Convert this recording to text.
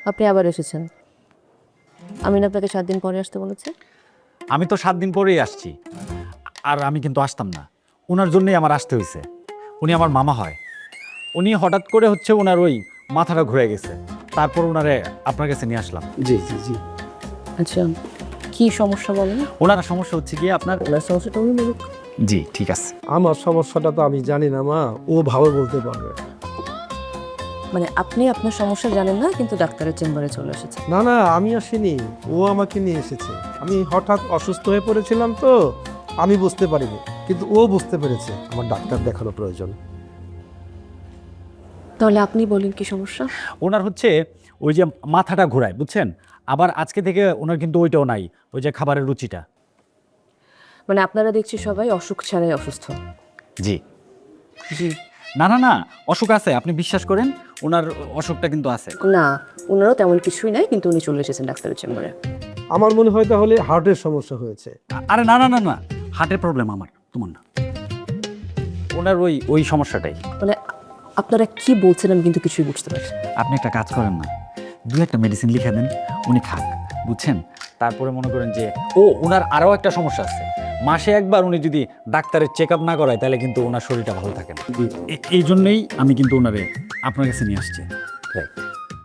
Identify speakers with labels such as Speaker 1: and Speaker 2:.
Speaker 1: আপনি আবার এসেছেন। আমি না আপনাকে 7 দিন পরে আসতে বলেছি?
Speaker 2: আমি তো 7 দিন পরেই আসছি, আর আমি কিন্তু আসতাম না। ওনার জন্যই আমার আসতে হয়েছে। উনি আমার মামা হয়। উনি হঠাৎ করে হচ্ছে ওনার ওই মাথাটা ঘুরে গেছে, তারপর ওনারে আপনার কাছে নিয়ে আসলাম।
Speaker 3: জি জি জি।
Speaker 1: আচ্ছা, কি সমস্যা বলেন?
Speaker 2: ওনার সমস্যা হচ্ছে গিয়ে আপনার।
Speaker 1: ওনার সমস্যাটা উনি বলুক।
Speaker 2: জি ঠিক আছে।
Speaker 3: আমার সমস্যাটা তো আমি জানি না মা, ও ভালো বলতে পারবে।
Speaker 1: মানে আপনি আপনার সমস্যা জানেন না, কিন্তু ডাক্তারের চেম্বারে চলে এসেছেন।
Speaker 3: না না, আমি আসিনি, ও আমাকে নিয়ে এসেছে। আমি হঠাৎ অসুস্থ হয়ে পড়েছিলাম তো, আমি বুঝতে পারিনি, কিন্তু ও বুঝতে পেরেছে আমার ডাক্তার দেখানো প্রয়োজন।
Speaker 1: তাহলে আপনি বলেন কি সমস্যা?
Speaker 2: ওনার হচ্ছে ওই যে মাথাটা ঘোরায়, বুঝছেন? আবার আজকে থেকে ওনার কিন্তু ওইটাও নাই, ওই যে খাবারের রুচিটা।
Speaker 1: মানে আপনারা দেখছি সবাই অসুখ ছাড়াই অসুস্থ।
Speaker 2: জি।
Speaker 1: জি।
Speaker 2: না না না, অসুখ আছে, আপনি বিশ্বাস করেন, ওনার অসুখটা কিন্তু আছে।
Speaker 1: না, ওনারও তেমন কিছুই নাই, কিন্তু উনি চলে এসেছেন ডাক্তারের চেম্বারে।
Speaker 3: আমার মনে হয় তাহলে হার্টের সমস্যা হয়েছে।
Speaker 2: আরে না না না না, হার্টের প্রবলেম আমার, তোমার না। ওনার ওই ওই সমস্যাটাই।
Speaker 1: মানে আপনারা কি বলছেন আমি কিন্তু কিছুই বুঝতে পারছি না।
Speaker 2: আপনি একটা কাজ করেন না, দু একটা মেডিসিন লিখে দেন, উনি খাক, বুঝছেন? তারপরে মনে করেন যে ওনার আরও একটা সমস্যা আছে। মাসে একবার উনি যদি ডাক্তারের চেক আপ না করায়, তাহলে কিন্তু ওনার শরীরটা ভালো থাকে না। এই জন্যই আমি কিন্তু ওনারে আপনার কাছে নিয়ে আসছি। রাইট।